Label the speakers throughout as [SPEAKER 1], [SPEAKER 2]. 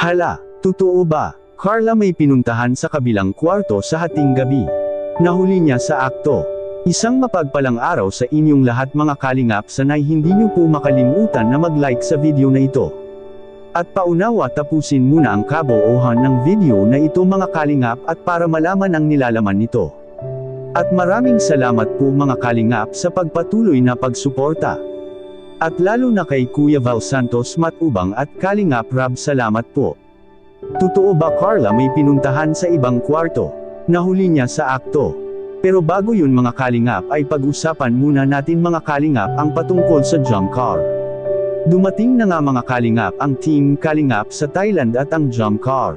[SPEAKER 1] Hala, totoo ba? Carla may pinuntahan sa kabilang kwarto sa hating gabi. Nahuli niya sa akto. Isang mapagpalang araw sa inyong lahat mga kalingap, sanay hindi niyo po makalimutan na mag-like sa video na ito. At paunawa tapusin muna ang kabuuhan ng video na ito mga kalingap at para malaman ang nilalaman nito. At maraming salamat po mga kalingap sa pagpatuloy na pagsuporta. At lalo na kay Kuya Val Santos Matubang at Kalingap Rab, salamat po. Totoo ba Carla may pinuntahan sa ibang kwarto? Nahuli niya sa akto. Pero bago yun mga kalingap ay pag-usapan muna natin mga kalingap ang patungkol sa jump car. Dumating na nga mga kalingap ang Team Kalingap sa Thailand at ang jump car.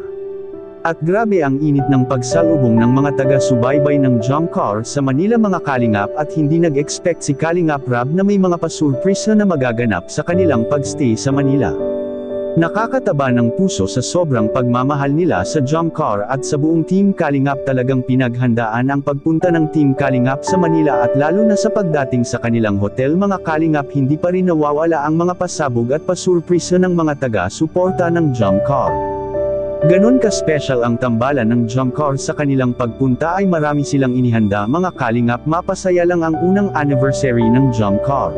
[SPEAKER 1] At grabe ang init ng pagsalubong ng mga taga-subaybay ng jump car sa Manila mga kalingap, at hindi nag-expect si Kalingap Rab na may mga pasurpresa na magaganap sa kanilang pagstay sa Manila. Nakakataba ng puso sa sobrang pagmamahal nila sa jump car at sa buong Team Kalingap. Talagang pinaghandaan ang pagpunta ng Team Kalingap sa Manila, at lalo na sa pagdating sa kanilang hotel mga kalingap, hindi pa rin nawawala ang mga pasabog at pasurpresa ng mga taga-suporta ng jump car. Ganon ka-special ang tambalan ng jump car sa kanilang pagpunta ay marami silang inihanda mga kalingap. Mapasaya lang ang unang anniversary ng jump car.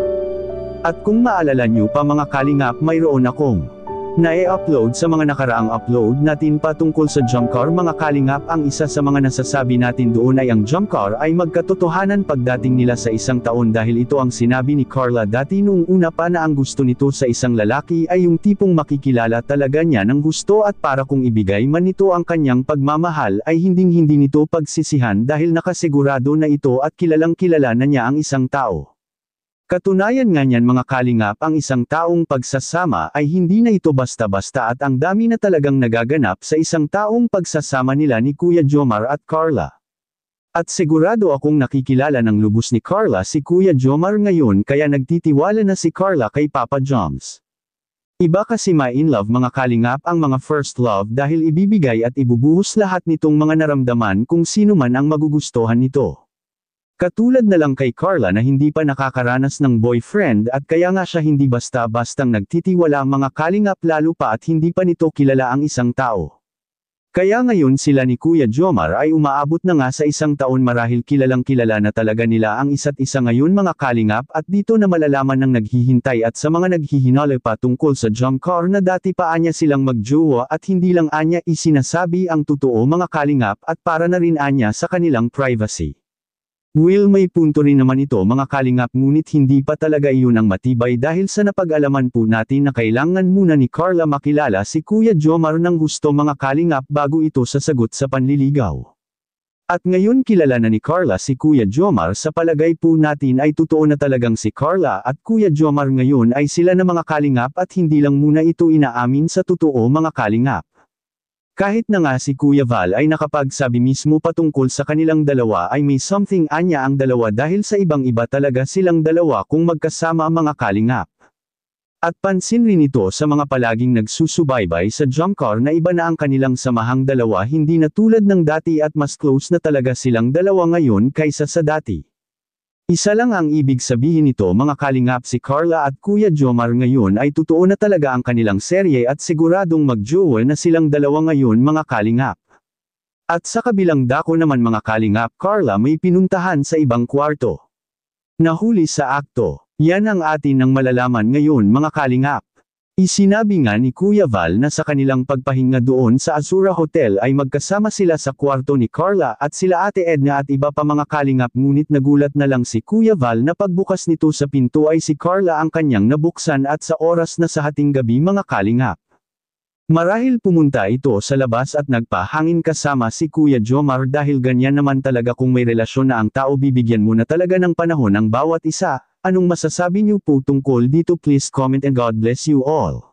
[SPEAKER 1] At kung maalala nyo pa mga kalingap, mayroon akong na-upload sa mga nakaraang upload natin patungkol sa jump car mga kalingap. Ang isa sa mga nasasabi natin doon ay ang jump car ay magkatotohanan pagdating nila sa 1 taon, dahil ito ang sinabi ni Carla dati noong una pa na ang gusto nito sa isang lalaki ay yung tipong makikilala talaga niya ng gusto, at para kung ibigay man nito ang kanyang pagmamahal ay hinding-hindi nito pagsisihan dahil nakasigurado na ito at kilalang kilala na niya ang isang tao. Katunayan nga niyan mga kalingap, ang isang taong pagsasama ay hindi na ito basta-basta, at ang dami na talagang nagaganap sa isang taong pagsasama nila ni Kuya Jomar at Carla. At sigurado akong nakikilala ng lubos ni Carla si Kuya Jomar ngayon, kaya nagtitiwala na si Carla kay Papa Joms. Iba kasi ma-in-love mga kalingap ang mga first love, dahil ibibigay at ibubuhos lahat nitong mga naramdaman kung sino man ang magugustuhan nito. Katulad na lang kay Carla na hindi pa nakakaranas ng boyfriend, at kaya nga siya hindi basta-bastang nagtitiwala mga kalingap, lalo pa at hindi pa nito kilala ang isang tao. Kaya ngayon sila ni Kuya Jomar ay umaabot na nga sa 1 taon, marahil kilalang kilala na talaga nila ang isa't isa ngayon mga kalingap, at dito na malalaman ng naghihintay at sa mga naghihinala pa tungkol sa jump car na dati pa anya silang magjowa, at hindi lang anya isinasabi ang totoo mga kalingap, at para na rin anya sa kanilang privacy. Will may punto rin naman ito mga kalingap, ngunit hindi pa talaga iyon ang matibay, dahil sa napag-alaman po natin na kailangan muna ni Carla makilala si Kuya Jomar ng gusto mga kalingap bago ito sasagot sa panliligaw. At ngayon kilala na ni Carla si Kuya Jomar, sa palagay po natin ay totoo na talagang si Carla at Kuya Jomar ngayon ay sila na mga kalingap, at hindi lang muna ito inaamin sa totoo mga kalingap. Kahit na nga si Kuya Val ay nakapagsabi mismo patungkol sa kanilang dalawa ay may something anya ang dalawa, dahil sa ibang iba talaga silang dalawa kung magkasama mga kalingap. At pansin rin ito sa mga palaging nagsusubaybay sa jump car na iba na ang kanilang samahang dalawa, hindi na tulad ng dati, at mas close na talaga silang dalawa ngayon kaysa sa dati. Isa lang ang ibig sabihin nito mga kalingap, si Carla at Kuya Jomar ngayon ay totoo na talaga ang kanilang serye, at siguradong magjowa na silang dalawa ngayon mga kalingap. At sa kabilang dako naman mga kalingap, Carla may pinuntahan sa ibang kwarto. Nahuli sa akto. Yan ang atin nang malalaman ngayon mga kalingap. Isinabi nga ni Kuya Val na sa kanilang pagpahinga doon sa Azura Hotel ay magkasama sila sa kwarto ni Carla at sila Ate Edna at iba pa mga kalingap, ngunit nagulat na lang si Kuya Val na pagbukas nito sa pinto ay si Carla ang kanyang nabuksan, at sa oras na sa hating gabi mga kalingap. Marahil pumunta ito sa labas at nagpahangin kasama si Kuya Jomar, dahil ganyan naman talaga kung may relasyon na ang tao, bibigyan mo na talaga ng panahon ang bawat isa. Anong masasabi niyo po tungkol dito? Please comment and God bless you all.